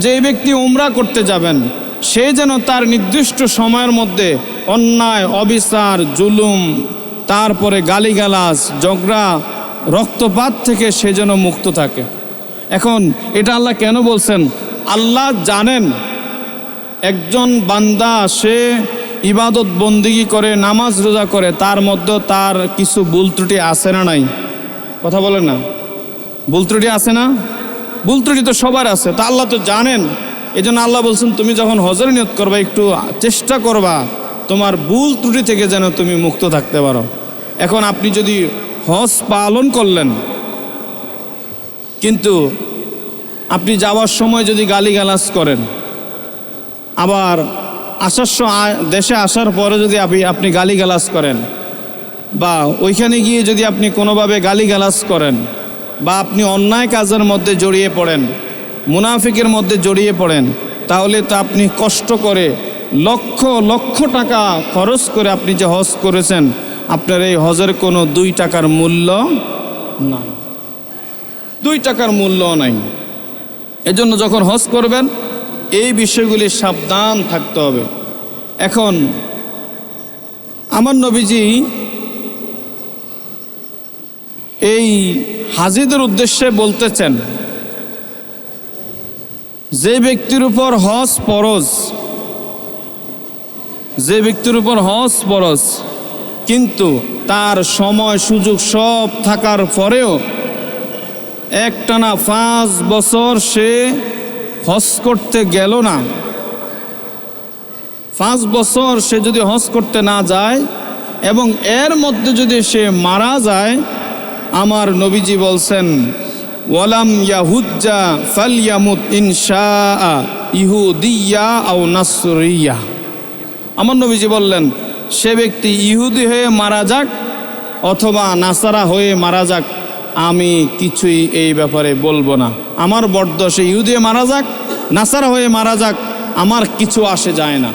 যে ব্যক্তি উমরা করতে যাবেন সে যেন তার নির্দিষ্ট সময়ের মধ্যে অন্যায়, অবিচার, জুলুম, তারপরে গালিগালাজ, ঝগড়া, রক্তপাত থেকে সে যেন মুক্ত থাকে। এখন এটা আল্লাহ কেন বলছেন? আল্লাহ জানেন একজন বান্দা সে ইবাদত বন্দিগি করে, নামাজ রোজা করে, তার মধ্যে তার কিছু ভুল ত্রুটি আছে না নাই? কথা বলেন না, ভুল ত্রুটি আছে না? ভুল ত্রুটি তো সবার আছে, তা আল্লাহ তো জানেন। এই জন্য আল্লাহ বলছেন তুমি যখন হজের নিয়ত করবা একটু চেষ্টা করবা তোমার ভুল ত্রুটি থেকে যেন তুমি মুক্ত থাকতে পারো। এখন আপনি যদি হজ পালন করলেন কিন্তু আপনি যাওয়ার সময় যদি গালিগালাজ করেন, আবার দেশে আসার পরে যদি আপনি গালিগালাজ করেন, বা ওইখানে গিয়ে যদি আপনি কোনোভাবে গালিগালাজ করেন, বা আপনি অন্যায় কাজের মধ্যে জড়িয়ে পড়েন, মুনাফিকের মধ্যে জড়িয়ে পড়েন, তাহলে তো আপনি কষ্ট করে লক্ষ লক্ষ টাকা খরচ করে আপনি যে হজ করেছেন, আপনার এই হজের কোনো 2 টাকার মূল্য নাই, 2 টাকার মূল্য নাই। এজন্য যখন হজ করবেন এই বিষয়গুলি সাবধান থাকতে হবে। এখন আমার নবীজি এই হাজিদের উদ্দেশ্যে বলতেছেন, যে ব্যক্তির উপর হজ ফরজ, যে ব্যক্তির উপর হজ ফরজ কিন্তু তার সময় সুযোগ সব থাকার পরেও একটানা 5 বছর সে হজ করতে গেল না, 5 বছর সে যদি হজ করতে না যায় এবং এর মধ্যে যদি সে মারা যায়, আমার নবীজি বলছেন ওয়ালাম ইয়াহুজ্জা ফালইয়ামুত ইনশাআ ইহুদিয়া আও নাসরিয়া। আমার নবীজি বললেন সে ব্যক্তি ইহুদি হয়ে মারা যাক অথবা নাসারা হয়ে মারা যাক, আমি কিছুই এই ব্যাপারে বলবো না। আমার বড্ড সে ইহুদি হয়ে মারা যাক, নাসারা হয়ে মারা যাক, আমার কিছু আসে যায় না।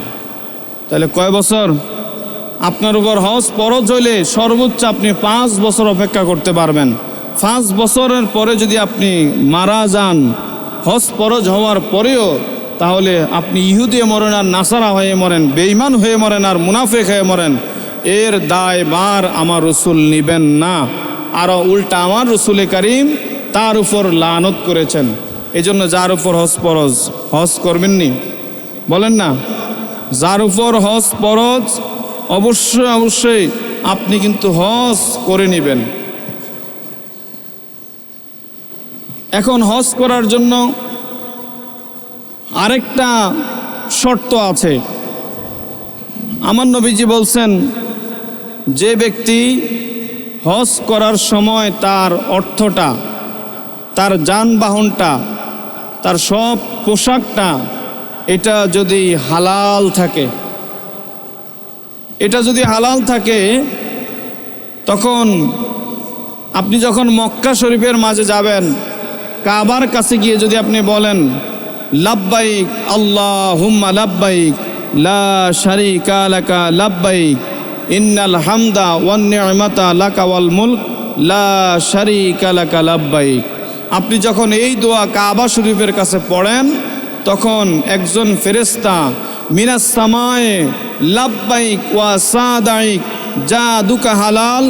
তাহলে কয় বছর? আপনার উপর হজ ফরজ হইলে সর্বোচ্চ আপনি 5 বছর অপেক্ষা করতে পারবেন। 5 বছরের পরে যদি আপনি মারা যান হজ ফরজ হওয়ার পরেও, তাহলে আপনি ইহুদি মরেন আর নাসারা হয়ে মরেন, বেঈমান হয়ে মরেন আর মুনাফিক হয়ে মরেন, এর দায়ভার আমার রসুল নিবেন না। আরও উল্টা আমার রসুল করিম তার উপর লানত করেছেন। এই জন্য যার উপর হজ ফরজ হজ করবেননি, বলেন না? যার উপর হজ ফরজ অবশ্যই অবশ্যই আপনি কিন্তু হজ করে নেবেন। এখন হজ করার জন্য আরেকটা শর্ত আছে। আমার নবীজি বলছেন যে ব্যক্তি হজ করার সময় তার অর্থটা, তার যানবাহনটা, তার সব পোশাকটা এটা যদি হালাল থাকে, এটা যদি হালাল থাকে, তখন আপনি যখন মক্কা শরীফের মাঝে যাবেন, কাবার কাছে গিয়ে যদি আপনি বলেন লাব্বাইক আল্লাহুম্মা লাব্বাইক লা শারীকা লাকা লাব্বাইক ইন্নাল হামদা ওয়ান নি'মাতা লাকা ওয়াল মুলক লা শারীকা লাকা লাব্বাইক। আপনি যখন এই দোয়া কাবা শরীফের কাছে পড়েন, তখন একজন ফেরেশতা মিনাস সামায়ে লাব্বাইক ওয়া সাদাইক জাদুকা হালাল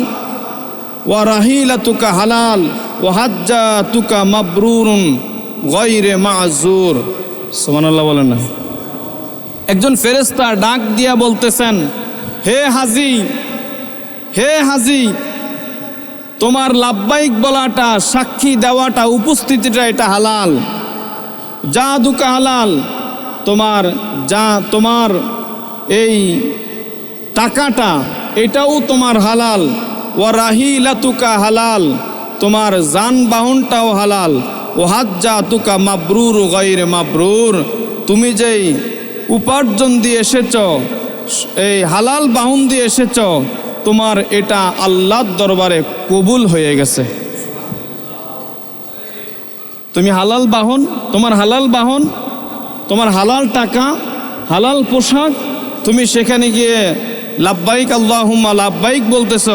ওয়া রাহিলাতুকা হালাল ওয়া হাজ্জাতুকা মাবরুরুন গায়রে মাযুর। সুবহানাল্লাহ বলেন না? একজন ফেরেশতা ডাক দিয়া বলতেছেন, হে হাজি, হে হাজি, তোমার লাব্বাইক বলাটা, সাক্ষী দেওয়াটা, উপস্থিতিটা এটা হালাল, জাদুকা হালাল, তোমার এই টাকাটা এটাও তোমার হালাল, ওয়া রাহিলাতুকা হালাল, তোমার যানবাহনটাও হালাল, ও হাজ্জাতুকা মাবরুর গায়রে মাবরুর, তুমি যেই উপার্জন দিয়ে এসেছ, এই হালাল বাহন দিয়ে এসেছ, তোমার এটা আল্লাহর দরবারে কবুল হয়ে গেছে। তুমি হালাল বাহন, তোমার হালাল বাহন, তোমার হালাল টাকা, হালাল পোশাক, তুমি সেখানে গিয়ে লাব্বাইক আল্লাহুম্মা লাব্বাইক বলতেছ,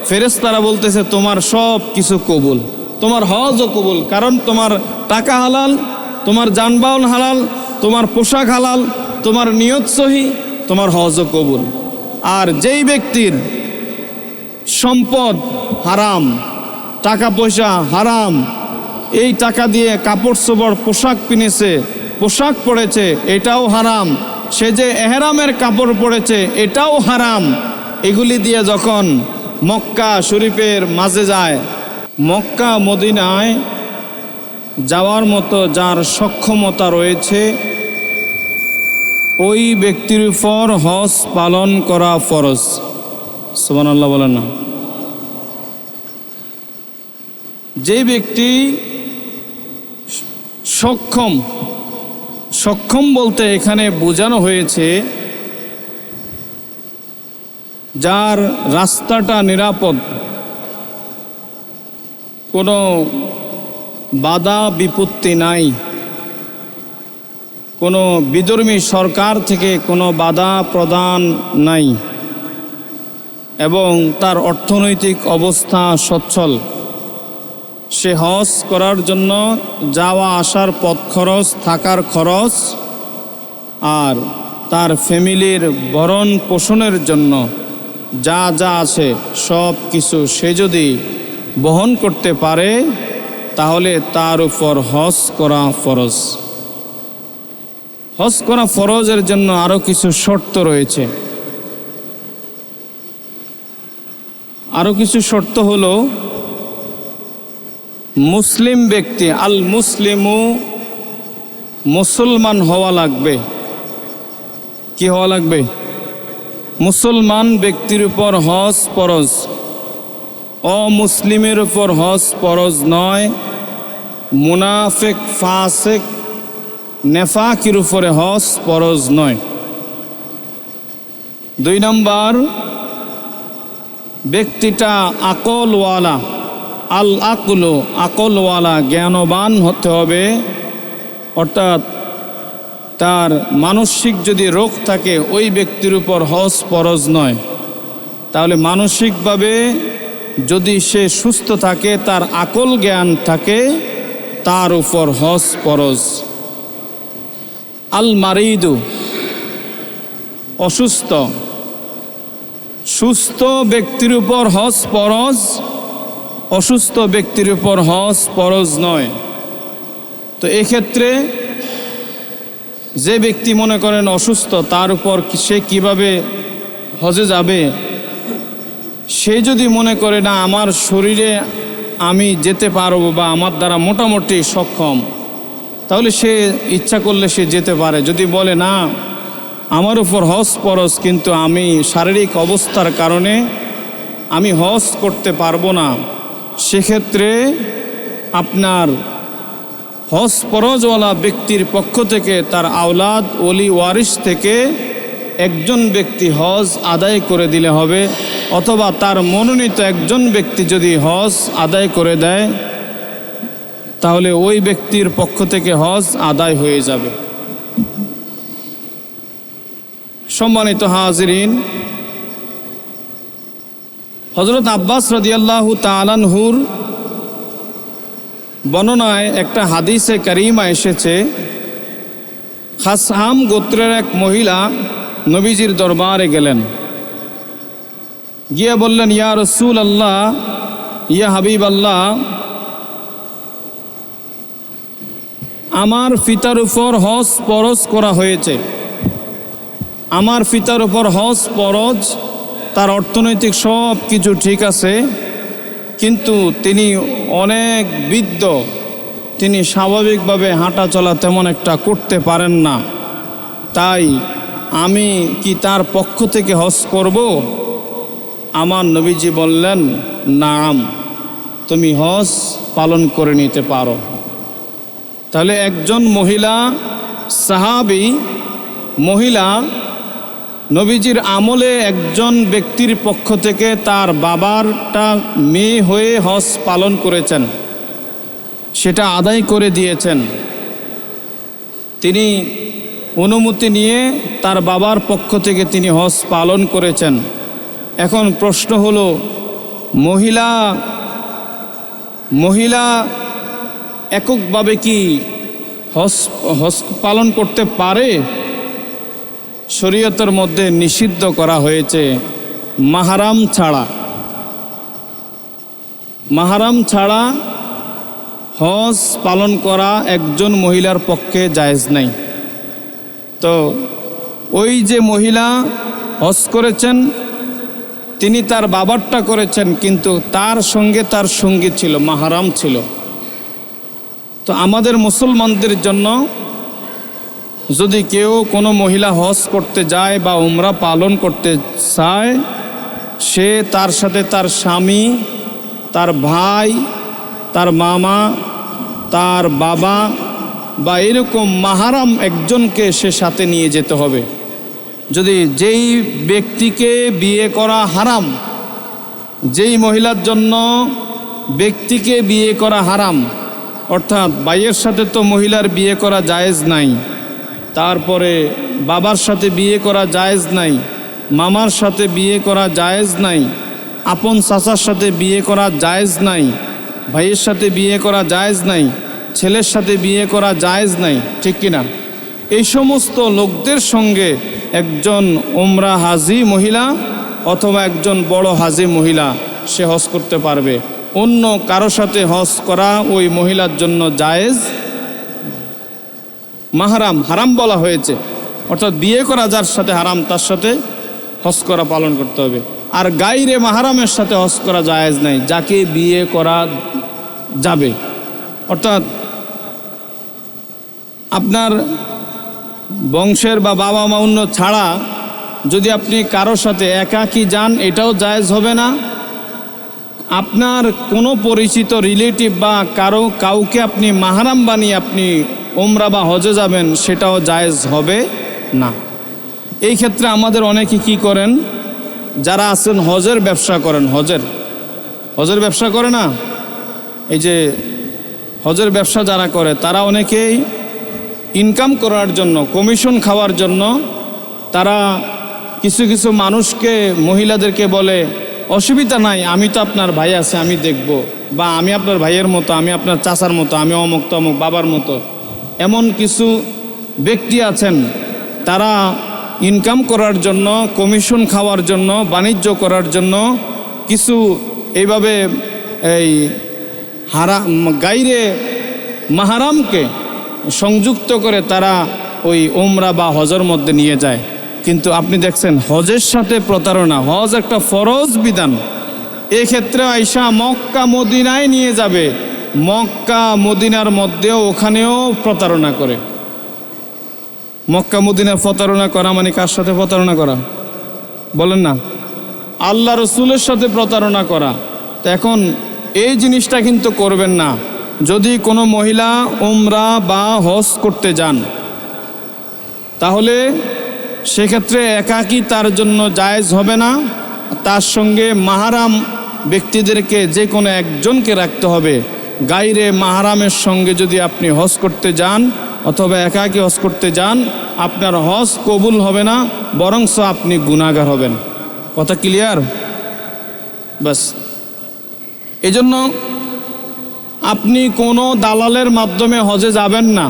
ফেরেশতারা বলতেছে তোমার সব কিছু কবুল, তোমার হজও কবুল, কারণ তোমার টাকা হালাল, তোমার যানবাহন হালাল, তোমার পোশাক হালাল, তোমার নিয়ত সহি, তোমার হজও কবুল। আর যেই ব্যক্তির সম্পদ হারাম, টাকা পয়সা হারাম, এই টাকা দিয়ে কাপড় চোপড় পোশাক কিনেছে, পোশাক পরেছে, এটাও হারাম। সে যে এহরামের কাপড় পরেছে এটাও হারাম। এগুলি দিয়ে যখন মক্কা শরীফের মাঝে যায়, মক্কা মদিনায় যাওয়ার মতো যার সক্ষমতা রয়েছে ওই ব্যক্তির উপর হজ পালন করা ফরজ। সুবহানাল্লাহ বলেন না। যে ব্যক্তি সক্ষম বলতে এখানে বোঝানো হয়েছে যার রাস্তাটা নিরাপদ, কোনো বাধা বিপত্তি নাই, কোনো বিধর্মী সরকার থেকে কোনো বাধা প্রদান নাই, এবং তার অর্থনৈতিক অবস্থা সচ্ছল, সে হজ করার জন্য যাওয়া আসার পথ খরচ, থাকার খরচ আর তার ফ্যামিলির ভরণ পোষণের জন্য যা যা আছে সব কিছু সে যদি বহন করতে পারে তাহলে তার উপর হজ করা ফরজ। হজ করা ফরজের জন্য আরও কিছু শর্ত রয়েছে। আরও কিছু শর্ত হলো, মুসলিম ব্যক্তি, আল মুসলিমু, মুসলমান হওয়া লাগবে। কি হওয়া লাগবে? মুসলমান ব্যক্তির উপর হজ ফরজ, অমুসলিমের উপর হজ ফরজ নয়। মুনাফিক, ফাসিক, নেফাকির উপরে হজ ফরজ নয়। 2 নম্বর, ব্যক্তিটা আকলওয়ালা, আল আকলু, আকলওয়ালা, জ্ঞানবান হতে হবে। অর্থাৎ তার মানসিক যদি রোগ থাকে ওই ব্যক্তির উপর হজ ফরজ নয়। তাহলে মানসিকভাবে যদি সে সুস্থ থাকে, তার আকল জ্ঞান থাকে, তার উপর হজ ফরজ। আল মারিদু, অসুস্থ, সুস্থ ব্যক্তির উপর হজ ফরজ, অসুস্থ ব্যক্তির উপর হজ ফরজ নয়। তো এক্ষেত্রে যে ব্যক্তি মনে করেন অসুস্থ, তার উপর সে কিভাবে হজে যাবে? সে যদি মনে করে না আমার শরীরে আমি যেতে পারবো বা আমার দ্বারা মোটামুটি সক্ষম, তাহলে সে ইচ্ছা করলে সে যেতে পারে। যদি বলে না আমার উপর হজ ফরজ কিন্তু আমি শারীরিক অবস্থার কারণে আমি হজ করতে পারবো না, সেক্ষেত্রে আপনার হজ ফরজওয়ালা ব্যক্তির পক্ষ থেকে তার আওলাদ, ওলি, ওয়ারিস থেকে একজন ব্যক্তি হজ আদায় করে দিলে হবে, অথবা তার মনোনীত একজন ব্যক্তি যদি হজ আদায় করে দেয় তাহলে ওই ব্যক্তির পক্ষ থেকে হজ আদায় হয়ে যাবে। সম্মানিত হাজিরিন, হযরত আব্বাস রাদিয়াল্লাহু তাআলা আনহুর বর্ণনায় একটা হাদিসে কারিমা এসেছে, খাসআম গোত্রের এক মহিলা নবীজির দরবারে গেলেন, গিয়ে বললেন, ইয়া রাসূলুল্লাহ, ইয়া হাবিবাল্লাহ, আমার পিতার উপর হজ ফরজ করা হয়েছে। আমার পিতার উপর হজ ফরজ, তার অর্থনৈতিক সব কিছু ঠিক আছে, কিন্তু তিনি অনেক বৃদ্ধ, তিনি স্বাভাবিকভাবে হাঁটা চলা তেমন একটা করতে পারেন না। তাই আমি কি তার পক্ষ থেকে হজ করব? আমার নবীজি বললেন, নাম, তুমি হজ পালন করে নিতে পারো। তাহলে একজন মহিলা সাহাবী মহিলা নবীজির আমলে একজন ব্যক্তির পক্ষ থেকে তার বাবারটা মেয়ে হয়ে হজ পালন করেছেন, সেটা আদায় করে দিয়েছেন। তিনি অনুমতি নিয়ে তার বাবার পক্ষ থেকে তিনি হজ পালন করেছেন। এখন প্রশ্ন হলো, মহিলা এককভাবে কি হজ হজ পালন করতে পারে, শরীয়তের মধ্যে নিষিদ্ধ করা হয়েছে মাহরাম ছাড়া। মাহরাম ছাড়া হজ পালন করা একজন মহিলার পক্ষে জায়েজ নাই। তো ওই যে মহিলা হজ করেছেন, তিনি তার বাবারটা করেছেন, কিন্তু তার সঙ্গে তার সঙ্গী ছিল, মাহরাম ছিল। তো আমাদের মুসলমানদের জন্য যদি কেউ কোনো মহিলা হজ করতে যায় বা উমরা পালন করতে চায়, সে তার সাথে তার স্বামী, তার ভাই, তার মামা, তার বাবা বা এরকম মাহরাম একজনকে সে সাথে নিয়ে যেতে হবে। যদি যেই ব্যক্তিকে বিয়ে করা হারাম, যেই মহিলার জন্য ব্যক্তিকে বিয়ে করা হারাম, অর্থাৎ ভাইয়ের সাথে তো মহিলার বিয়ে করা জায়েজ নাই, তারপরে বাবার সাথে বিয়ে করা জায়েজ নাই, মামার সাথে বিয়ে করা জায়েজ নাই, আপন চাচার সাথে বিয়ে করা জায়েজ নাই, ভাইয়ের সাথে বিয়ে করা জায়েজ নাই, ছেলের সাথে বিয়ে করা জায়েজ নাই, ঠিক কিনা? এই সমস্ত লোকদের সঙ্গে একজন উমরা হাজি মহিলা অথবা একজন বড় হাজি মহিলা সে হজ করতে পারবে। অন্য কারো সাথে হজ করা ওই মহিলার জন্য জায়েজ, মাহরাম হারাম বলা হয়েছে, অর্থাৎ বিয়ে করা যার সাথে হারাম তার সাথে হজ করা পালন করতে হবে। আর গায়রে মাহরামের সাথে হজ করা জায়েজ নাই, যাকে বিয়ে করা যাবে। অর্থাৎ আপনার বংশের বা বাবা মা অন্য ছাড়া যদি আপনি কারোর সাথে একাকী যান, এটাও জায়েজ হবে না। আপনার কোনো পরিচিত রিলেটিভ বা কাউকে আপনি মাহরাম বানিয়ে আপনি উমরা বা হজে যাবেন, সেটাও জায়েজ হবে না। এই ক্ষেত্রে আমাদের অনেকে কি করেন, যারা আছেন হজের ব্যবসা করেন, হজের ব্যবসা করে না, এই যে হজের ব্যবসা যারা করে তারা অনেকেই ইনকাম করার জন্য, কমিশন খাওয়ার জন্য তারা কিছু কিছু মানুষকে, মহিলাদেরকে বলে অসুবিধা নাই, আমি তো আপনার ভাই আছে, আমি দেখব, বা আমি আপনার ভাইয়ের মতো, আমি আপনার চাচার মতো, আমি অমুক তমুক বাবার মতো। এমন কিছু ব্যক্তি আছেন, তারা ইনকাম করার জন্য, কমিশন খাওয়ার জন্য, বাণিজ্য করার জন্য কিছু এইভাবে এই গায়রে মাহরামকে সংযুক্ত করে তারা ওই উমরা বা হজের মধ্যে নিয়ে যায়। কিন্তু আপনি দেখছেন হজের সাথে প্রতারণা। হজ একটা ফরজ বিধান, এক্ষেত্রে আয়সা মক্কা মদিনায় নিয়ে যাবে, মক্কা মদিনার মধ্যেও ওখানেও প্রতারণা করে। মক্কা মদিনা প্রতারণা করা মানে কার সাথে প্রতারণা করা বলেন না? আল্লাহ রসুলের সাথে প্রতারণা করা। তো এখন এই জিনিসটা কিন্তু করবেন না। যদি কোনো মহিলা উমরা বা হজ করতে যান, তাহলে সেক্ষেত্রে একাকী তার জন্য জায়েজ হবে না, তার সঙ্গে মাহরাম ব্যক্তিদেরকে যে কোনো একজনকে রাখতে হবে। গায়রে মাহরামের সঙ্গে যদি আপনি হজ করতে যান অথবা একাকী হজ করতে যান, আপনার হজ কবুল হবে না, বরংস আপনি গুনাহগার হবেন। কথা ক্লিয়ার? বাস, এজন্য আপনি কোনো দালালের মাধ্যমে হজে যাবেন না।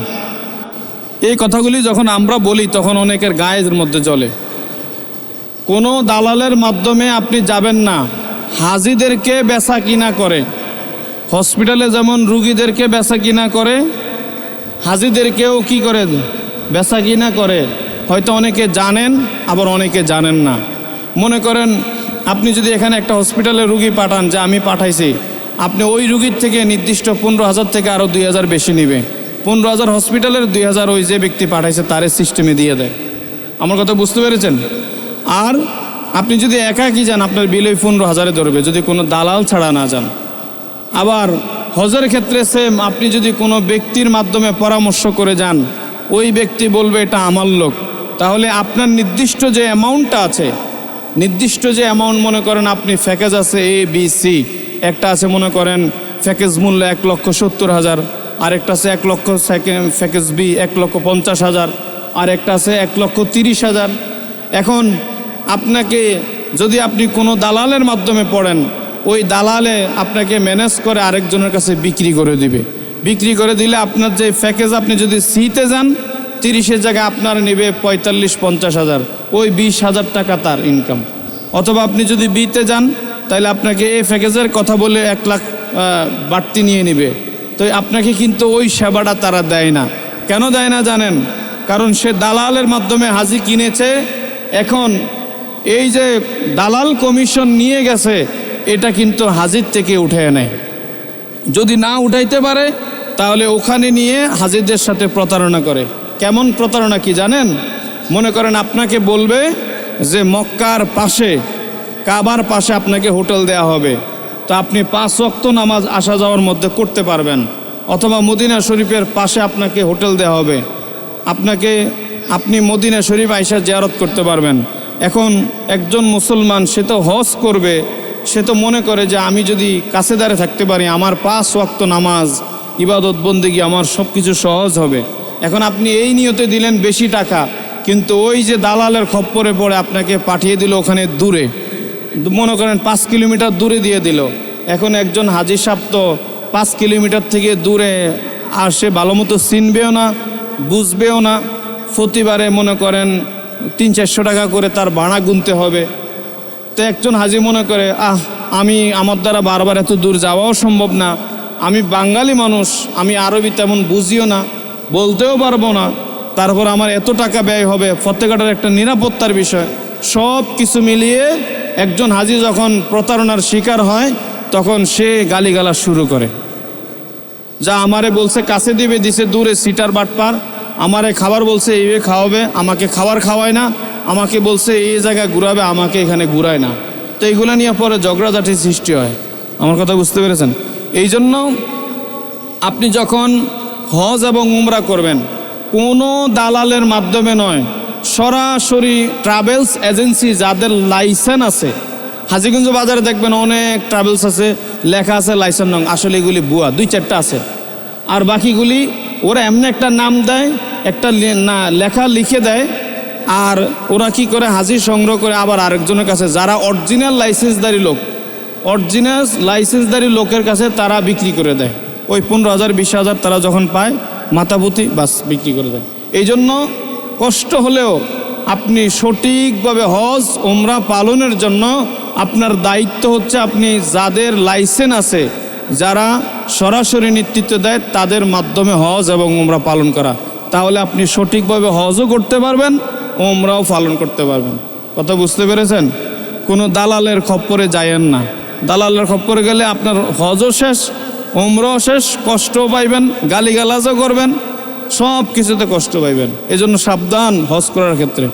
এই কথাগুলি যখন আমরা বলি তখন অনেকের গায়ের মধ্যে জ্বলে। কোনো দালালের মাধ্যমে আপনি যাবেন না। হাজিদেরকে বেচা কিনা করে, হসপিটালে যেমন রুগীদেরকে বেচা কিনা করে, হাজিদেরকেও কি করে বেচা কিনা করে। হয়তো অনেকে জানেন, আবার অনেকে জানেন না। মনে করেন আপনি যদি এখানে একটা হসপিটালে রুগী পাঠান, যে আমি পাঠাইছি, আপনি ওই রুগীর থেকে নির্দিষ্ট 15,000 থেকে আরও 2,000 বেশি নেবে। 15,000 হসপিটালের, 2,000 ওই যে ব্যক্তি পাঠাইছে তার সিস্টেমে দিয়ে দেয়। আমার কথা বুঝতে পেরেছেন? আর আপনি যদি একাকী যান, আপনার বিল ওই 15,000 ধরবে, যদি কোনো দালাল ছাড়া না যান। আবার হজের ক্ষেত্রে সেম, আপনি যদি কোনো ব্যক্তির মাধ্যমে পরামর্শ করে যান, ওই ব্যক্তি বলবে এটা আমার লোক, তাহলে আপনার নির্দিষ্ট যে অ্যামাউন্টটা আছে, নির্দিষ্ট যে অ্যামাউন্ট, মনে করেন আপনি প্যাকেজ আছে ABC, একটা আছে মনে করেন প্যাকেজ মূল্য 1,70,000, আরেকটা আছে 1 লক্ষ, প্যাকেজ B 1,50,000, আর একটা আছে 1,30,000। এখন আপনাকে যদি আপনি কোনো দালালের মাধ্যমে পড়েন, ওই দালালে আপনাকে ম্যানেজ করে আরেকজনের কাছে বিক্রি করে দিবে। বিক্রি করে দিলে আপনার যে প্যাকেজ, আপনি যদি সিতে যান 30-এর জায়গায় আপনার নেবে 45-50 হাজার, ওই 20,000 টাকা তার ইনকাম। অথবা আপনি যদি বিতে যান তাহলে আপনাকে এই প্যাকেজের কথা বলে 1 লাখ বাড়তি নিয়ে নেবে। তো আপনাকে কিন্তু ওই সেবাটা তারা দেয় না। কেন দেয় না জানেন? কারণ সে দালালের মাধ্যমে হাজি কিনেছে। এখন এই যে দালাল কমিশন নিয়ে গেছে, এটা কিন্তু হাজির থেকে উঠে নেয়। যদি না উঠাইতে পারে তাহলে ওখানে নিয়ে হাজিরদের সাথে প্রতারণা করে। কেমন প্রতারণা কি জানেন? মনে করেন আপনাকে বলবে যে মক্কার পাশে, কাবার পাশে আপনাকে হোটেল দেয়া হবে, তো আপনি 5 ওয়াক্ত নামাজ আসা যাওয়ার মধ্যে করতে পারবেন। অথবা মদিনা শরীফের পাশে আপনাকে হোটেল দেওয়া হবে, আপনি মদিনা শরীফ আইসা জিয়ারত করতে পারবেন। এখন একজন মুসলমান, সে তো হজ করবে, সে তো মনে করে যে আমি যদি কাছে দাঁড়িয়ে থাকতে পারি, আমার 5 ওয়াক্ত নামাজ, ইবাদত বন্দেগী, আমার সব কিছু সহজ হবে। এখন আপনি এই নিয়তে দিলেন বেশি টাকা, কিন্তু ওই যে দালালের খপ্পরে পড়ে আপনাকে পাঠিয়ে দিল ওখানে দূরে, মনে করেন 5 কিলোমিটার দূরে দিয়ে দিল। এখন একজন হাজি সাহেব তো 5 কিলোমিটার থেকে দূরে আর সে ভালো মতো চিনবেও না, বুঝবেও না। প্রতিবারে মনে করেন 300-400 টাকা করে তার ভাড়া গুনতে হবে। তো একজন হাজি মনে করে আমার দ্বারা বারবার এত দূর যাওয়াও সম্ভব না, আমি বাঙালি মানুষ, আমি আরবি তেমন বুঝিও না, বলতেও পারবো না, তারপর আমার এত টাকা ব্যয় হবে, প্রত্যেকটার একটা নিরাপত্তার বিষয়, সব কিছু মিলিয়ে একজন হাজি যখন প্রতারণার শিকার হয় তখন সে গালিগালাজ শুরু করে। যা আমারে বলছে কাছে দিছে দূরে, সিটার বাটপার, আমারে খাবার বলছে এইভাবে খাওয়াবে, আমাকে খাবার খাওয়ায় না, আমাকে বলছে এই জায়গায় ঘুরাবে, আমাকে এখানে ঘুরায় না। তো এইগুলো নিয়ে পরে ঝগড়াঝাটির সৃষ্টি হয়। আমার কথা বুঝতে পেরেছেন? এই জন্য আপনি যখন হজ এবং উমরা করবেন, কোনো দালালের মাধ্যমে নয়, সরাসরি ট্রাভেলস এজেন্সি যাদের লাইসেন্স আছে, হাজীগঞ্জ বাজারে দেখবেন অনেক ট্রাভেলস আছে, লেখা আছে লাইসেন্স নং, আসলে এগুলি ভুয়া, 2-4টা আছে। আর বাকিগুলি ওরা এমনি একটা নাম দেয়, একটা লেখা লিখে দেয়, আর ওরা কি করে হাজির সংগ্রহ করে আবার আরেকজনের কাছে, যারা অরিজিনাল লাইসেন্সদারি লোকের কাছে তারা বিক্রি করে দেয়। ওই 15,000-20,000 তারা যখন পায় মাথাপুতি, বাস বিক্রি করে দেয়। এই জন্য কষ্ট হলেও আপনি সঠিকভাবে হজ উমরা পালনের জন্য আপনার দায়িত্ব হচ্ছে, আপনি যাদের লাইসেন্স আছে, যারা সরাসরি নেতৃত্ব দেয়, তাদের মাধ্যমে হজ এবং উমরা পালন করা। তাহলে আপনি সঠিকভাবে হজও করতে পারবেন, উমরাও পালন করতে পারবেন। কথা বুঝতে পেরেছেন? কোনো দালালের খপ্পরে যায়েন না। দালালের খপ্পরে গেলে আপনার হজও শেষ, উমরাও শেষ, কষ্টও পাইবেন, গালিগালাজও করবেন, সব কিছুতে কষ্ট পাইবেন। এজন্য সাবধান হজ করার ক্ষেত্রে।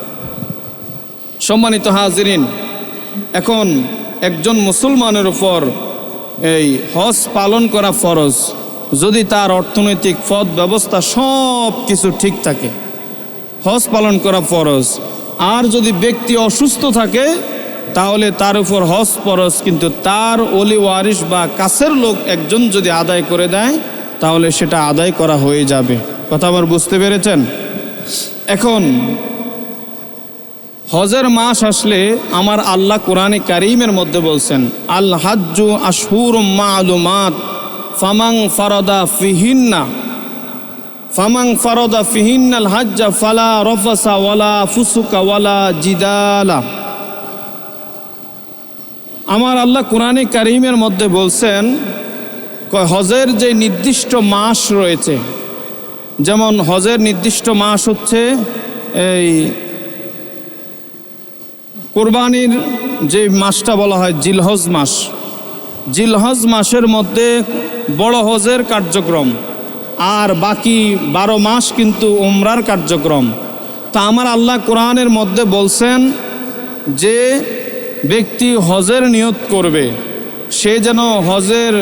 সম্মানিত হাজিরিন, এখন একজন মুসলমানের উপর এই হজ পালন করা ফরজ, যদি তার অর্থনৈতিক পথ ব্যবস্থা সব কিছু ঠিক থাকে, হজ পালন করা ফরজ। আর যদি ব্যক্তি অসুস্থ থাকে তাহলে তার উপর হজ ফরজ, কিন্তু তার ওলি ওয়ারিস বা কাছের লোক একজন যদি আদায় করে দেয় তাহলে সেটা আদায় করা হয়ে যাবে। কথা আবার বুঝতে পেরেছেন? এখন হজের মাস আসলে আমার আল্লাহ কোরআনে কারীমের মধ্যে বলছেন, আল হাজ্জু আশহুরুম মা'লুমাত ফামান ফারাদা ফিহিন্নাল হাজ্জা ফালা রাফাসা ওয়ালা ফুসুকা ওয়ালা জিদালা। আমার আল্লাহ কোরআনে কারীমের মধ্যে বলছেন, হজের যে নির্দিষ্ট মাস রয়েছে, যেমন হজের নির্দিষ্ট মাস হচ্ছে এই কোরবানির যে মাসটা বলা হয় জিলহজ মাস, জিলহজ মাসের মধ্যে বড় হজের কার্যক্রম, আর বাকি 12 মাস কিন্তু উমরার কার্যক্রম। তা আমার আল্লাহ কোরআনের মধ্যে বলছেন যে ব্যক্তি হজের নিয়ত করবে, সে যেন হজের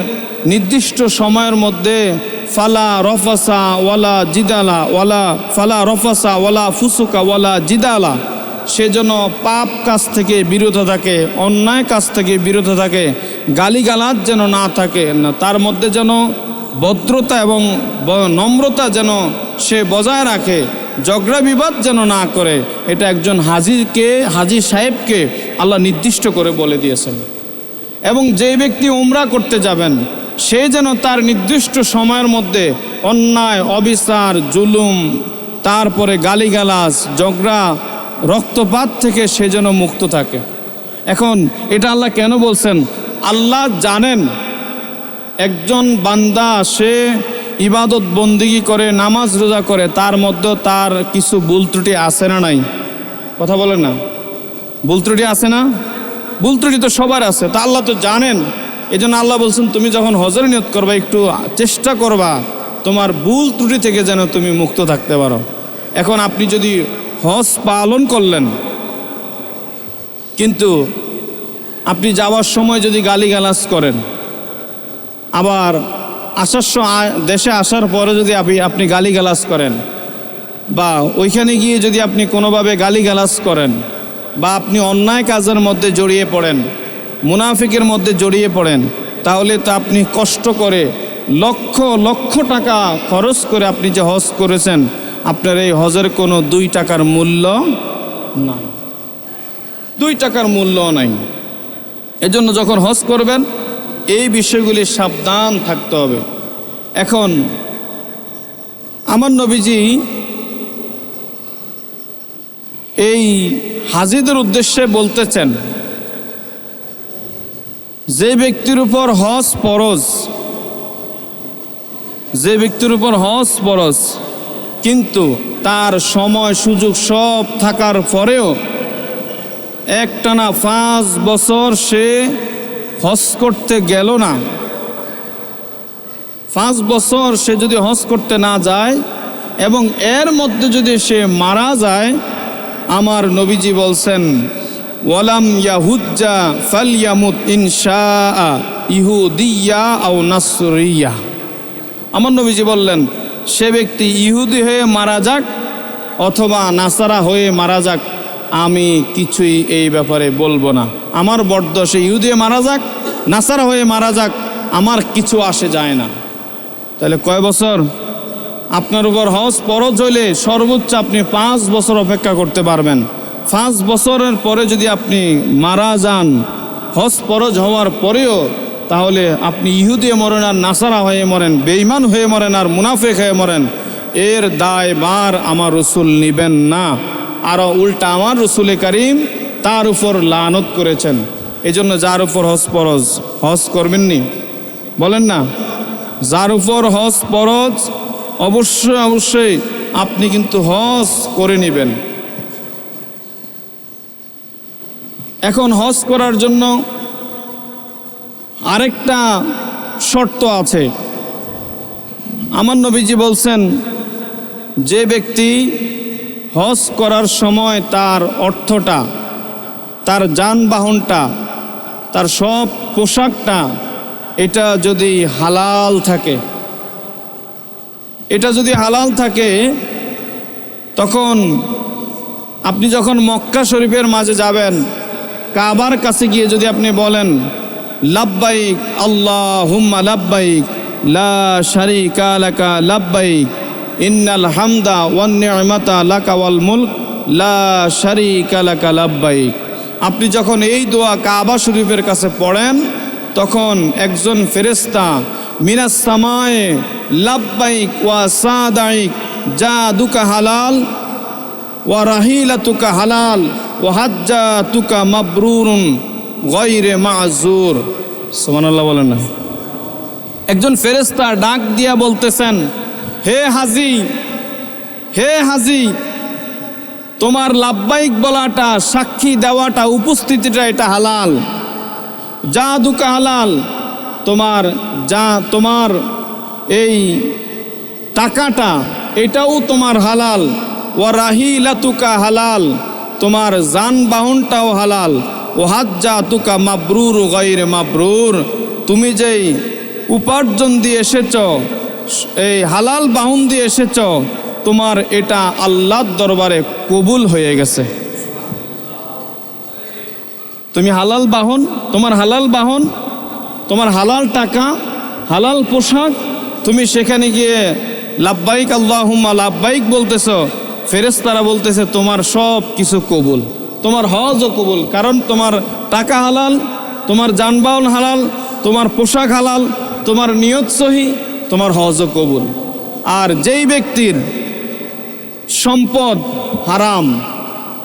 নির্দিষ্ট সময়ের মধ্যে ফালা রফাসা ওয়ালা জিদালা ফালা রফাসা ওয়ালা ফুসুকা ওয়ালা জিদালা, সে যেন পাপ কাজ থেকে বিরত থাকে, অন্যায় কাজ থেকে বিরত থাকে, গালিগালাজ যেন না থাকে, না তার মধ্যে যেন ভদ্রতা এবং নম্রতা যেন সে বজায় রাখে, ঝগড়া বিবাদ যেন না করে। এটা একজন হাজি সাহেবকে আল্লাহ নির্দিষ্ট করে বলে দিয়েছেন। এবং যে ব্যক্তি উমরা করতে যাবেন, সে যেন তার নির্দিষ্ট সময়ের মধ্যে অন্যায়, অবিচার, জুলুম, তারপরে গালিগালাজ, ঝগড়া, রক্তপাত থেকে সে যেন মুক্ত থাকে। এখন এটা আল্লাহ কেন বলছেন? আল্লাহ জানেন একজন বান্দা সে ইবাদত বন্দিগি করে, নামাজ রোজা করে, তার মধ্যে তার কিছু ভুল ত্রুটি আছে না নাই? কথা বলেন না, ভুল ত্রুটি আছে না? ভুল ত্রুটি তো সবার আছে, তা আল্লাহ তো জানেন। এই জন্য আল্লাহ বলছেন তুমি যখন হজের নিয়ত করবা একটু চেষ্টা করবা তোমার ভুল ত্রুটি থেকে যেন তুমি মুক্ত থাকতে পারো। এখন আপনি যদি হজ পালন করলেন, কিন্তু আপনি যাওয়ার সময় যদি গালিগালাজ করেন, আবার দেশে আসার পরে যদি আপনি গালিগালাজ করেন, বা ওইখানে গিয়ে যদি আপনি কোনোভাবে গালিগালাজ করেন, বা আপনি অন্যায় কাজের মধ্যে জড়িয়ে পড়েন, মুনাফিকের মধ্যে জড়িয়ে পড়েন, তাহলে তো আপনি কষ্ট করে লক্ষ লক্ষ টাকা খরচ করে আপনি যে হজ করেছেন, আপনার এই হজের কোনো 2 টাকার মূল্য নাই, 2 টাকার মূল্য নাই। এজন্য যখন হজ করবেন এই বিষয়গুলি সাবধান থাকতে হবে। এখন আমার নবীজি এই হাজিদের উদ্দেশ্যে বলতেছেন, যে ব্যক্তির উপর হজ ফরজ, যে ব্যক্তির উপর হজ ফরজ কিন্তু তার সময় সুযোগ সব থাকার পরেও একটানা 5 বছর সে হজ করতে গেল না, 5 বছর সে যদি হজ করতে না যায় এবং এর মধ্যে যদি সে মারা যায়, আমার নবীজি বলছেন ওয়ালাম ইয়াহুজ্জা ফালইয়ামুত ইনশাআ ইহুদিয়া আও নাসরিয়া। আমার নবীজি বললেন সে ব্যক্তি ইহুদি হয়ে মারা যাক অথবা নাসারা হয়ে মারা যাক, আমি কিছুই এই ব্যাপারে বলবো না। আমার বর্দ সে ইহুদি হয়ে মারা যাক, নাসারা হয়ে মারা যাক, আমার কিছু আসে যায় না। তাহলে কয় বছর? আপনার উপর হজ ফরজ হইলে সর্বোচ্চ আপনি 5 বছর অপেক্ষা করতে পারবেন। 5 বছরের পরে যদি আপনি মারা যান হজ ফরজ হওয়ার পরেও, তাহলে আপনি ইহুদি মরেন আর নাসারা হয়ে মরেন, বেঈমান হয়ে মরেন আর মুনাফিক হয়ে মরেন, এর দায়ভার আমার রসুল নিবেন না। আরও উল্টা আমার রসুল করিম তার উপর লানত করেছেন। এজন্য যার উপর হজ ফরজ হজ করবেননি, বলেন না? যার উপর হজ ফরজ অবশ্যই অবশ্যই আপনি কিন্তু হজ করে নেবেন। এখন হজ করার জন্য আরেকটা শর্ত আছে। আমার নবীজি বলছেন যে ব্যক্তি হজ করার সময় তার অর্থটা, তার যানবাহনটা, তার সব পোশাকটা এটা যদি হালাল থাকে, এটা যদি হালাল থাকে, তখন আপনি যখন মক্কা শরীফের মাঝে যাবেন, কাবার কাছে গিয়ে যদি আপনি বলেন লাব্বাইক আল্লাহুম্মা লাব্বাইক লা শারীকা লাকা লাব্বাইক ইন্নাল হামদা ওয়ান নি'মাতা লাকা ওয়াল মুলক লা শারীকা লাকা লাব্বাইক, আপনি যখন এই দোয়া কাবা শরীফের কাছে পড়েন, তখন একজন ফেরেশতা মিনাস সামায়ে লাব্বাইক ওয়া সাদাইক জাদুকা হালাল ওয়া রাহিলাতুকা হালাল ওয়া হাজ্জাতুকা মাবরুরুন গায়রে মাযুর। সুবহানাল্লাহ বলেন না? একজন ফেরেশতা ডাক দিয়া বলতেছেন, হে হাজি, হে হাজি, তোমার লাব্বাইক বলাটা, সাক্ষী দেওয়াটা, উপস্থিতিটা এটা হালাল, জাদুকা হালাল, তোমার এই টাকাটা এটাও তোমার হালাল, ওয়া রাহিলাতুকা হালাল, তোমার যানবাহনটাও হালাল, ও হাজ্জাতুকা মাবরুর গায়রে মাবরুর, তুমি যেই উপার্জন দিয়ে এসেছ, এই হালাল বাহন দিয়ে এসেছ, তোমার এটা আল্লাহর দরবারে কবুল হয়ে গেছে। তুমি হালাল বাহন, তোমার হালাল বাহন, তোমার হালাল টাকা, হালাল পোশাক, তুমি সেখানে গিয়ে লাব্বাইক আল্লাহুম্মা লাব্বাইক বলতেছ, ফেরেশতারা বলতেছে তোমার সব কিছু কবুল, তোমার হজও কবুল। কারণ তোমার টাকা হালাল, তোমার যানবাহন হালাল, তোমার পোশাক হালাল, তোমার নিয়ত সহি, তোমার হজও কবুল। আর যেই ব্যক্তির সম্পদ হারাম,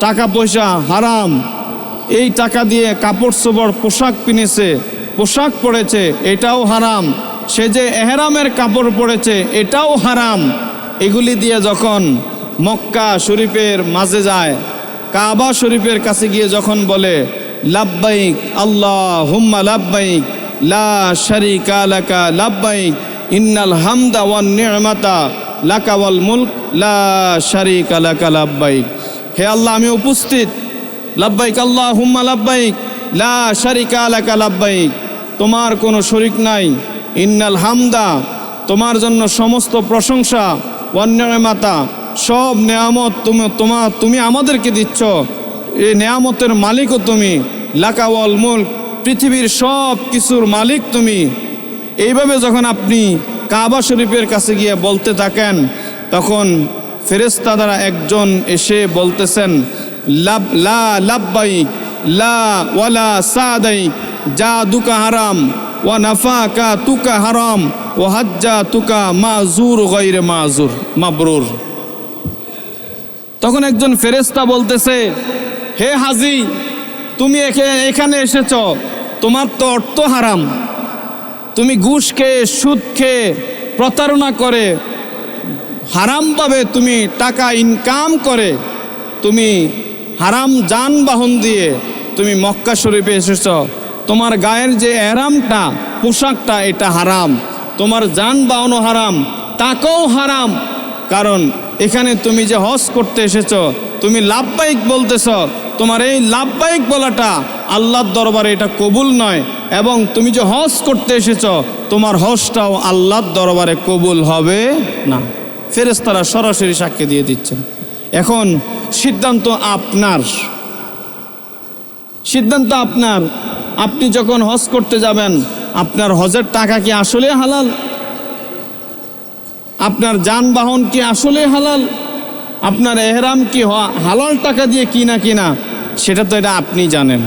টাকা পয়সা হারাম, এই টাকা দিয়ে কাপড় চোপড় পোশাক কিনেছে, পোশাক পরেছে, এটাও হারাম। সে যে এহরামের কাপড় পরেছে এটাও হারাম। এগুলি দিয়ে যখন মক্কা শরীফের মাঝে যায়, কাবা শরীফের কাছে গিয়ে যখন বলে লাব্বাইক আল্লাহুম্মা লাব্বাইক লা শারীকা লাকা লাব্বাইক ইন্নাল হামদা ওয়ান নি'মাতা লাকা ওয়াল মুলক লা শারীকা লাকা লাব্বাইক, হে আল্লাহ আমি উপস্থিত, লাব্বাইক আল্লাহুম্মা লাব্বাইক লা শারীকা লাকা লাব্বাইক, তোমার কোনো শরীক নাই, ইন্নাল হামদা তোমার জন্য সমস্ত প্রশংসা, ওয়ান নি'মাতা সব নেয়ামত তুমি আমাদেরকে দিচ্ছ, এই নেয়ামতের মালিকও তুমি, লাকা ওয়াল মুলক পৃথিবীর সব কিছুর মালিক তুমি। এইভাবে যখন আপনি কাবা শরীফের কাছে গিয়ে বলতে থাকেন, তখন ফেরেশতা দ্বারা একজন এসে বলতেছেন লা লাব্বাইক লা ওয়ালা সাদাইক জাদুকা হারাম ওয়া নাফাকা তুকা হারাম ওয়া হাজ্জা তুকা মাজুর গায়রে মাজুর মাবরুর। তখন একজন ফেরেশতা বলতেছে, হে হাজি, তুমি এখানে এসেছ, তোমার তো অর্থ হারাম, তুমি ঘুষ খেয়ে সুদ খেয়ে প্রতারণা করে হারামভাবে তুমি টাকা ইনকাম করে তুমি হারাম যানবাহন দিয়ে তুমি মক্কা শরীফে এসেছ, তোমার গায়ের যে এহরামটা পোশাকটা এটা হারাম, তোমার যানবাহনও হারাম, টাকাও হারাম। কারণ এখানে তুমি যে হজ করতে এসেছ, তুমি লাব্বাইক বলতেছ, তোমার এই লাব্বাইক বলাটা আল্লাহর দরবারে এটা কবুল নয়, এবং তুমি যে হজ করতে এসেছ তোমার হজটাও আল্লাহর দরবারে কবুল হবে না। ফেরেশতারা সরাসরি সাক্ষী দিয়ে দিচ্ছেন। এখন সিদ্ধান্ত আপনার, সিদ্ধান্ত আপনার। আপনি যখন হজ করতে যাবেন, আপনার হজের টাকা কি আসলে হালাল? আপনার যানবাহন কি আসলে হালাল? আপনার এহরাম কি হালাল টাকা দিয়ে কিনা সেটা তো এটা আপনি জানেন।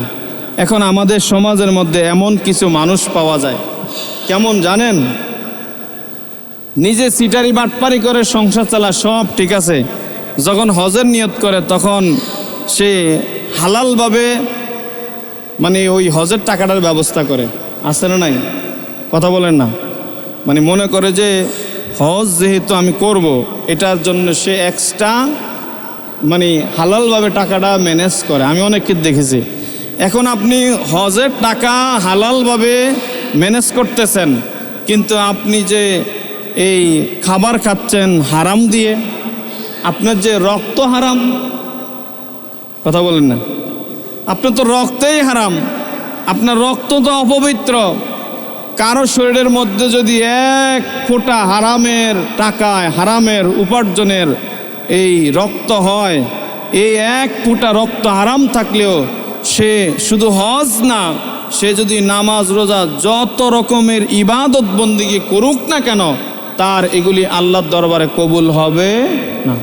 এখন আমাদের সমাজের মধ্যে এমন কিছু মানুষ পাওয়া যায়, কেমন জানেন, নিজে সিটারি বাটপারি করে সংসার চালা, সব ঠিক আছে, যখন হজের নিয়ত করে তখন সে হালালভাবে মানে ওই হজের টাকাটার ব্যবস্থা করে, আছে না নাই? কথা বলেন না। মানে মনে করে যে হজ যেহেতু আমি করব, এটার জন্য সে এক্সট্রা মানে হালালভাবে টাকাটা ম্যানেজ করে। আমি অনেককে দেখেছি। এখন আপনি হজের টাকা হালালভাবে ম্যানেজ করতেছেন, কিন্তু আপনি যে এই খাবার খাচ্ছেন হারাম দিয়ে, আপনার যে রক্ত হারাম, কথা বলেন না, আপনার তো রক্তেই হারাম, আপনার রক্ত তো অপবিত্র। কারো শরীরের মধ্যে যদি এক ফোঁটা হারামের টাকায় হারামের উপার্জনের এই রক্ত হয়, এই এক ফোঁটা রক্ত হারাম থাকলেও সে শুধু হজ না, সে যদি নামাজ রোজা যত রকমের ইবাদত বন্দেগী করুক না কেন, তার এগুলি আল্লাহর দরবারে কবুল হবে না।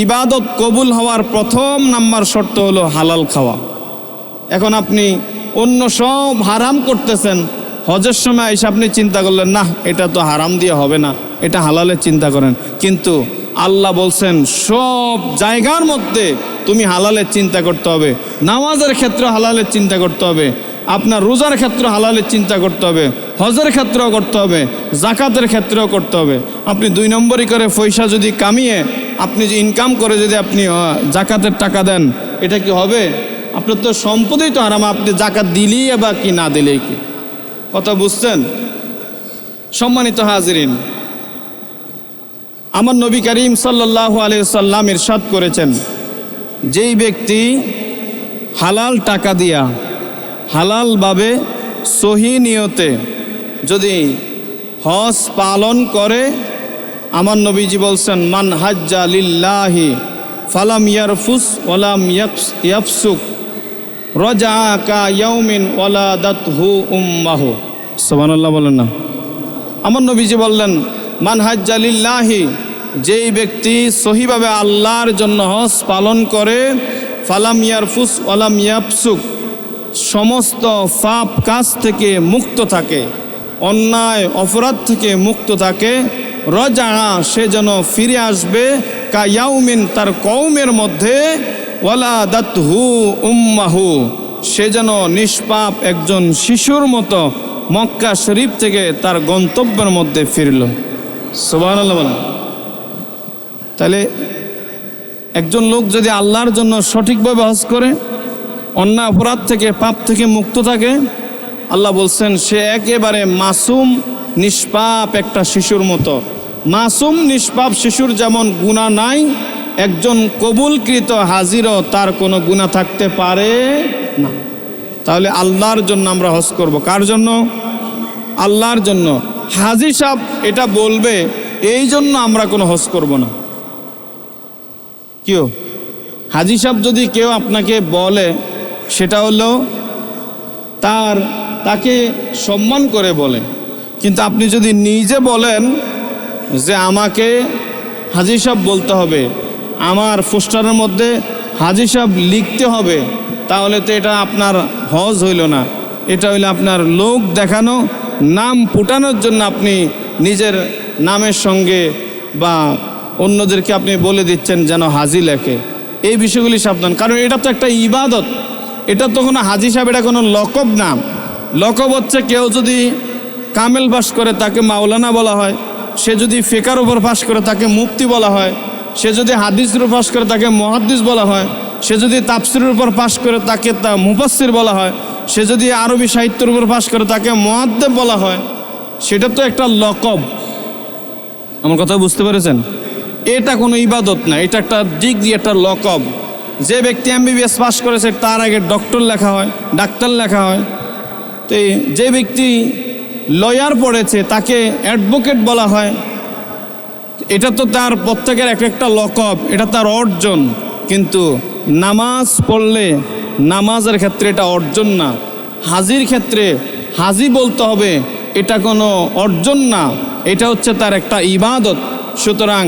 ইবাদত কবুল হওয়ার প্রথম নাম্বার শর্ত হলো হালাল খাওয়া। এখন আপনি অন্য সব হারাম করতেছেন, হজের সময় এসে আপনি চিন্তা করলেন না এটা তো হারাম দিয়ে হবে না, এটা হালালের চিন্তা করেন, কিন্তু আল্লাহ বলছেন সব জায়গার মধ্যে তুমি হালালের চিন্তা করতে হবে। নামাজের ক্ষেত্রে হালালের চিন্তা করতে হবে, আপনার রোজার ক্ষেত্রে হালালের চিন্তা করতে হবে, হজের ক্ষেত্রেও করতে হবে, জাকাতের ক্ষেত্রেও করতে হবে। আপনি 2 নম্বরই করে পয়সা যদি কামিয়ে আপনি যে ইনকাম করে যদি আপনি জাকাতের টাকা দেন, এটা কি হবে? আপনার তো সম্পদই তো হারাম, আপনি জাকাত দিলেই বা কি না দিলেই কি, কথা বুঝছেন? সম্মানিত হাজিরিন, আমার নবী করিম সাল্লাল্লাহু আলাইহি ওয়াসাল্লাম ইরশাদ করেছেন, যেই ব্যক্তি হালাল টাকা দিয়া হালালভাবে সহি নিয়তে যদি হজ পালন করে, আমার নবীজি বলছেন মান হাজ্জা লিল্লাহি ফালাম ইয়ারফুস ওয়ালাম ইয়াফসুক রাজা কা ইয়াউমিন ওয়ালাদাতহু উম্মাহু। সুবহানাল্লাহ বলেন না। আমার নবীজি বললেন মান হাজ্জা লিল্লাহি, যেই ব্যক্তি সহিভাবে আল্লাহর জন্য হজ পালন করে, ফালাম ইয়ারফুস ওয়ালাম ইয়াফসুক, সমস্ত পাপ কাজ থেকে মুক্ত থাকে, অন্যায় অপরাধ থেকে মুক্ত থাকে, রজা সে যেন ফিরে আসবে কায়াউমিন তার কওমের মধ্যে, ওয়ালাদাতহু উম্মাহু সে যেন নিষ্পাপ একজন শিশুর মতো মক্কা শরীফ থেকে তার গন্তব্যের মধ্যে ফিরল। সুবহানাল্লাহ বলেন। তাহলে একজন লোক যদি আল্লাহর জন্য সঠিকভাবে হজ করে, অন্যায় অপরাধ থেকে পাপ থেকে মুক্ত থাকে, আল্লাহ বলছেন সে একেবারে মাসুম নিষ্পাপ একটা শিশুর মতো। মাসুম নিষ্পাপ শিশুর যেমন গুনাহ নাই, একজন কবুলকৃত হাজিরও তার কোনো গুনাহ থাকতে পারে না। তাহলে আল্লাহর জন্য আমরা হজ করব। কার জন্য? আল্লাহর জন্য। হাজি সাহেব এটা বলবে এই জন্য আমরা কোনো হজ করব না। কেউ হাজি সাহেব যদি কেউ আপনাকে বলে, সেটা হলো তাকে সম্মান করে বলে। কিন্তু আপনি যদি নিজে বলেন যে আমাকে হাজি সাহেব বলতে হবে, আমার পোস্টারের মধ্যে হাজি সাহেব লিখতে হবে, তাহলে তো এটা আপনার হজ হইল না। এটা হইলো আপনার লোক দেখানো, নাম ফুটানোর জন্য আপনি নিজের নামের সঙ্গে বা অন্যদেরকে আপনি বলে দিচ্ছেন যেন হাজি লেখে। এই বিষয়গুলি সাবধান, কারণ এটা তো একটা ইবাদত। এটা তো কোনো হাজি সাহেব, এটা কোনো লকব নাম। লকব হচ্ছে কেউ যদি কামেল পাস করে তাকে মাওলানা বলা হয়, সে যদি ফিকার উপর পাস করে তাকে মুফতি বলা হয়, সে যদি হাদিসের উপর পাস করে তাকে মুহাদ্দিস বলা হয়, সে যদি তাফসিরের উপর পাস করে তাকে মুফাসসির বলা হয়, সে যদি আরবি সাহিত্যের উপর পাস করে তাকে মুহাদ্দিস বলা হয়। সেটা তো একটা লকব। আমার কথা বুঝতে পেরেছেন? এটা কোনো ইবাদত না, এটা একটা ডিগ্রি, একটা লকব। যে ব্যক্তি এমবিবিএস পাস করেছে তার আগে ডক্টর লেখা হয়, ডাক্তার লেখা হয়। তো যে ব্যক্তি লয়ার পড়েছে তাকে অ্যাডভোকেট বলা হয়। এটা তো তার প্রত্যেকের এক একটা লকব, এটা তার অর্জন। কিন্তু নামাজ পড়লে নামাজের ক্ষেত্রে এটা অর্জন না। হাজির ক্ষেত্রে হাজি বলতে হবে, এটা কোনো অর্জন না, এটা হচ্ছে তার একটা ইবাদত। সুতরাং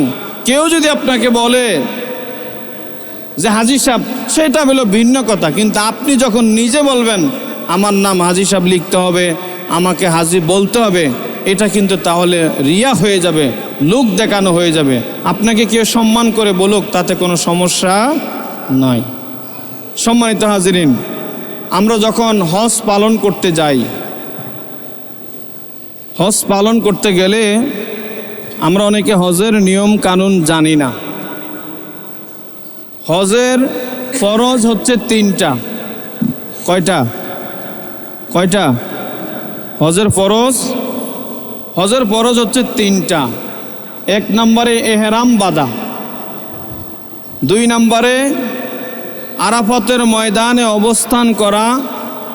কেউ যদি আপনাকে বলে যে হাজি সাহেব, সেটা হলো ভিন্ন কথা। কিন্তু আপনি যখন নিজে বলবেন আমার নাম হাজি সাহেব লিখতে হবে, আমাকে হাজি বলতে হবে, এটা কিন্তু তাহলে রিয়া হয়ে যাবে, লোক দেখানো হয়ে যাবে। আপনাকে কেউ সম্মান করে বলুক, তাতে কোনো সমস্যা নাই। সম্মানিত হাজিরিন, আমরা যখন হজ পালন করতে যাই, হজ পালন করতে গেলে আমরা অনেকে হজের নিয়ম কানুন জানি না। হজের ফরজ হচ্ছে 3টা। কয়টা? হজের ফরজ হচ্ছে 3টা। 1 নম্বরে এহরাম বাঁধা, 2 নম্বরে আরাফাতের ময়দানে অবস্থান করা,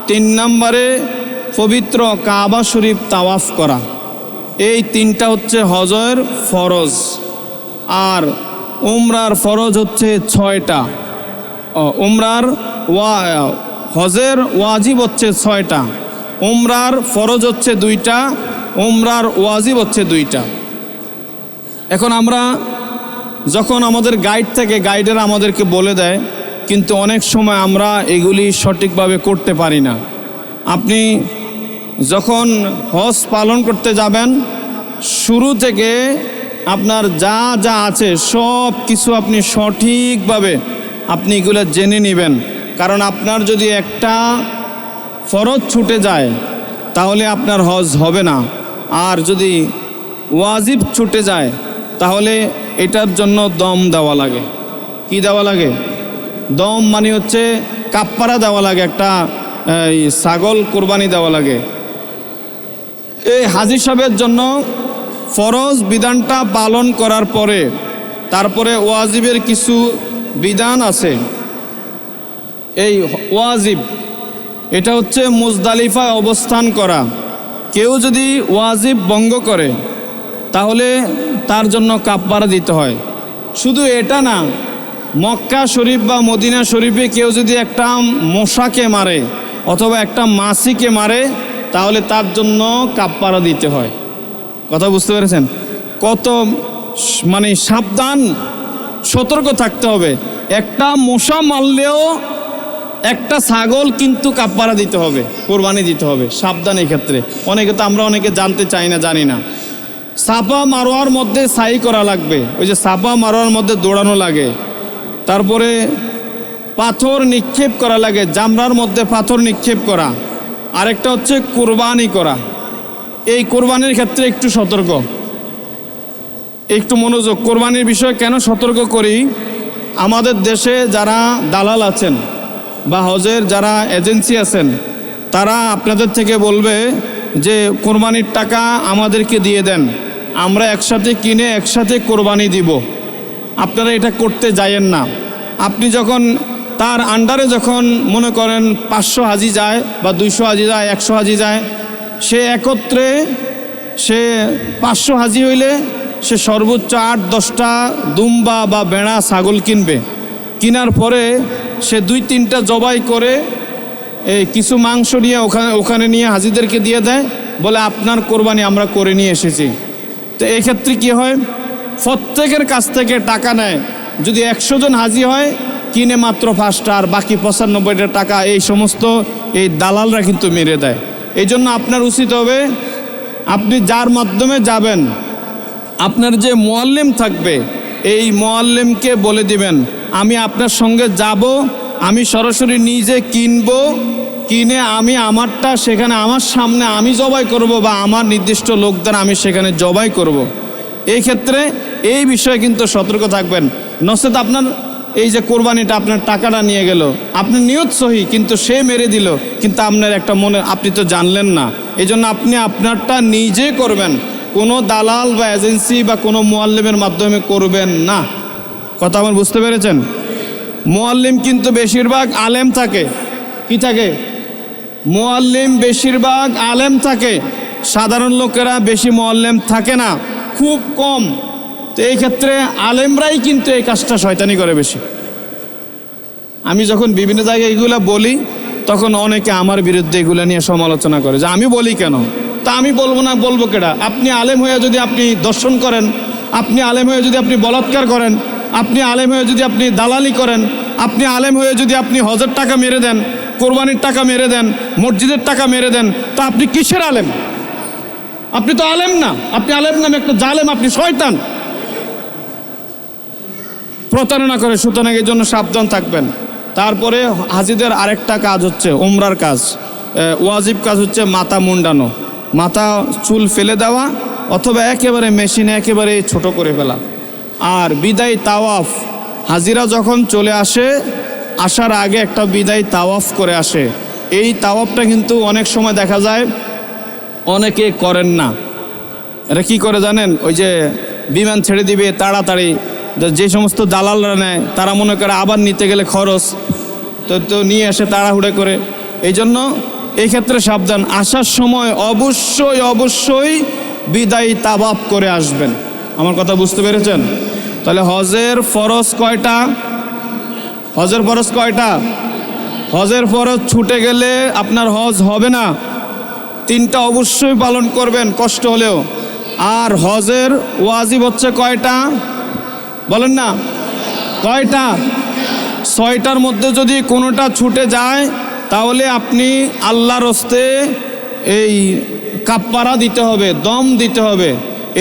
3 নম্বরে পবিত্র কাবা শরীফ তাওয়াফ করা। এই 3টা হচ্ছে হজের ফরজ। আর উমরার ফরজ হচ্ছে 6টা। হজের ওয়াজিব হচ্ছে 6টা। উমরার ফরজ হচ্ছে 2টা, উমরার ওয়াজিব হচ্ছে 2টা। এখন আমরা যখন আমাদের গাইডের আমাদেরকে বলে দেয়, কিন্তু অনেক সময় আমরা এগুলি সঠিকভাবে করতে পারি না। আপনি যখন হজ পালন করতে যাবেন, শুরু থেকে আপনার যা যা আছে সব কিছু আপনি সঠিকভাবে আপনি এগুলো জেনে নেবেন। কারণ আপনার যদি একটা ফরজ ছুটে যায় তাহলে আপনার হজ হবে না। আর যদি ওয়াজিব ছুটে যায় তাহলে এটার জন্য দম দেওয়া লাগে। কি দেওয়া লাগে? দম মানে হচ্ছে কাফারা দেওয়া লাগে, একটা ছাগল কোরবানি দেওয়া লাগে। এই হাজি সাহেবের জন্য ফরজ বিধানটা পালন করার পরে তারপরে ওয়াজিবের কিছু বিধান আছে। এই ওয়াজিব এটা হচ্ছে মুজদালিফায় অবস্থান করা। কেউ যদি ওয়াজিব ভঙ্গ করে তাহলে তার জন্য কাফারা দিতে হয়। শুধু এটা না, মক্কা শরীফ বা মদিনা শরীফে কেউ যদি একটা মশাকে মারে অথবা একটা মাছিকে মারে তাহলে তার জন্য কাফারা দিতে হয়। কথা বুঝতে পেরেছেন? কত সাবধান, সতর্ক থাকতে হবে। একটা মশা মারলেও একটা ছাগল কিন্তু কাফারা দিতে হবে, কোরবানি দিতে হবে, সাবধান এই ক্ষেত্রে। অনেকে জানতে চাই না, জানি না। সাফা মারোয়ার মধ্যে সাই করা লাগবে, ওই যে সাফা মারোয়ার মধ্যে দৌড়ানো লাগে। তারপরে পাথর নিক্ষেপ করা লাগে, জামরার মধ্যে পাথর নিক্ষেপ করা। আরেকটা হচ্ছে কোরবানি করা। এই কোরবানির ক্ষেত্রে একটু সতর্ক, একটু মনোযোগ। কোরবানির বিষয়ে কেন সতর্ক করি? আমাদের দেশে যারা দালাল আছেন বা হজের যারা এজেন্সি আছেন, তারা আপনাদের থেকে বলবে যে কোরবানির টাকা আমাদেরকে দিয়ে দেন, আমরা একসাথে কিনে একসাথে কোরবানি দিব। আপনারা এটা করতে যায়েন না। আপনি যখন তার আন্ডারে যখন মনে করেন 500 হাজি যায় বা 200 হাজি যায়, 100 হাজি যায়, সে একত্রে সে 500 হাজি হইলে সে সর্বোচ্চ 8-10টা দুম্বা বা বেড়া ছাগল কিনবে। কেনার পরে সে 2-3টা জবাই করে এই কিছু মাংস নিয়ে ওখানে নিয়ে হাজিদেরকে দিয়ে দেয়, বলে আপনার কোরবানি আমরা করে নিয়ে এসেছি। তো এক্ষেত্রে কি হয়, প্রত্যেকের কাছ থেকে টাকা নেয়। যদি 100 জন হাজি হয়, কিনে মাত্র 5টা, আর বাকি 95টা টাকা এই সমস্ত এই দালালরা কিন্তু মেরে দেয়। এই জন্য আপনার উচিত হবে, আপনি যার মাধ্যমে যাবেন, আপনার যে মুআল্লিম থাকবে, এই মুআল্লিমকে বলে দিবেন আমি আপনার সঙ্গে যাব, আমি সরাসরি নিজে কিনবো, কিনে আমি আমারটা সেখানে আমার সামনে আমি জবাই করব, বা আমার নির্দিষ্ট লোকদের আমি সেখানে জবাই করব। এই ক্ষেত্রে এই বিষয়ে কিন্তু সতর্ক থাকবেন। নচেত আপনার এই যে কোরবানিটা, আপনার টাকাটা নিয়ে গেল, আপনার নিয়ত সহি, কিন্তু সে মেরে দিল, কিন্তু আপনার একটা মনে, আপনি তো জানলেন না। এই জন্য আপনি আপনারটা নিজে করবেন, কোনো দালাল বা এজেন্সি বা কোনো মুআল্লিমের মাধ্যমে করবেন না। কথা আমার বুঝতে পেরেছেন? মুআল্লিম কিন্তু বেশিরভাগ আলেম থাকে। কি থাকে? মুআল্লিম বেশিরভাগ আলেম থাকে, সাধারণ লোকেরা বেশি মুআল্লিম থাকে না, খুব কম। তো এই ক্ষেত্রে আলেমরাই কিন্তু এই কাজটা শয়তানি করে বেশি। আমি যখন বিভিন্ন জায়গায় এগুলো বলি, তখন অনেকে আমার বিরুদ্ধে এগুলো নিয়ে সমালোচনা করে যে আমি বলি কেন। তা আমি বলবো না, বলবো কেডা? আপনি আলেম হয়ে যদি আপনি দর্শন করেন, আপনি আলেম হয়ে যদি আপনি বলাৎকার করেন, আপনি আলেম হয়ে যদি আপনি দালালি করেন, আপনি আলেম হয়ে যদি আপনি হজের টাকা মেরে দেন, কোরবানির টাকা মেরে দেন, মসজিদের টাকা মেরে দেন, তা আপনি কিসের আলেম? আপনি তো আলেম না, আপনি আলেম নামে একটা জালেম, আপনি শয়তান। প্রতারণা করে, সুতরাং এই জন্য সাবধান থাকবেন। তারপরে হাজিদের আরেকটা কাজ হচ্ছে উমরার কাজ, ওয়াজিব কাজ হচ্ছে মাথা মুন্ডানো, মাথা চুল ফেলে দেওয়া, অথবা একেবারে মেশিনে একেবারে ছোট করে ফেলা। আর বিদায় তাওয়াফ, হাজিরা যখন চলে আসে, আসার আগে একটা বিদায় তাওয়াফ করে আসে। এই তাওয়াফটা কিন্তু অনেক সময় দেখা যায় অনেকে করেন না। এটা কি করে জানেন? ওই যে বিমান ছেড়ে দিবে তাড়াতাড়ি, যে সমস্ত দালালরা নেয়, তারা মনে করে আবার নিতে গেলে খরচ, তো নিয়ে আসে তাড়াহুড়ো করে। এই জন্য এই ক্ষেত্রে সাবধান। আসার সময় অবশ্যই বিদায় তাওয়াফ করে আসবেন। আমার কথা বুঝতে পেরেছেন? তাহলে হজের ফরজ কয়টা? হজের ফরজ কয়টা? হজের ফরজ ছুটে গেলে আপনার হজ হবে না। 3টা অবশ্যই পালন করবেন, কষ্ট হলেও। আর হজের ওয়াজিব হচ্ছে কয়টা? বলেন না, কয়টা? 6টার মধ্যে যদি কোনোটা ছুটে যায়, তাহলে আপনি আল্লাহর হস্তে এই কাফারা দিতে হবে, দম দিতে হবে।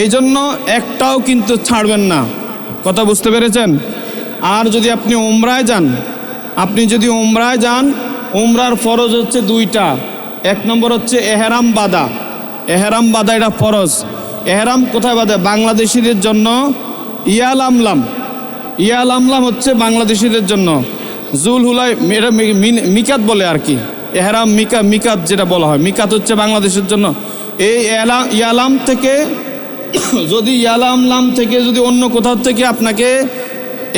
এই জন্য একটাও কিন্তু ছাড়বেন না। কথা বুঝতে পেরেছেন? আর যদি আপনি উমরায় যান, উমরার ফরজ হচ্ছে 2টা। 1 নম্বর হচ্ছে এহরাম বাঁধা। এটা ফরজ। এহরাম কোথায় বাঁধে? বাংলাদেশিদের জন্য ইয়ালামলাম হচ্ছে বাংলাদেশিদের জন্য। জুল হুলাই এটা মিকাত বলে আর কি। এহরাম মিকাত যেটা বলা হয়, মিকাত হচ্ছে বাংলাদেশের জন্য। এই ইয়ালাম থেকে যদি অন্য কোথাও থেকে আপনাকে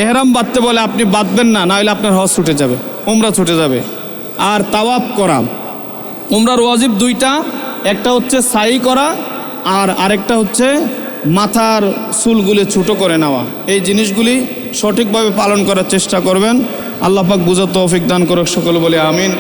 এহরাম বাঁধতে বলে, আপনি বাঁধবেন না, নাহলে আপনার হজ ছুটে যাবে, উমরা ছুটে যাবে। আর তাওয়াফ করা, উমরার ওয়াজিব 2টা, একটা হচ্ছে সাই করা, আর আরেকটা হচ্ছে মাথার চুলগুলি ছোটো করে নেওয়া। এই জিনিসগুলি সঠিকভাবে পালন করার চেষ্টা করবেন। আল্লাহ পাক বুঝার তৌফিক দান করুক, সকলে বলে আমিন।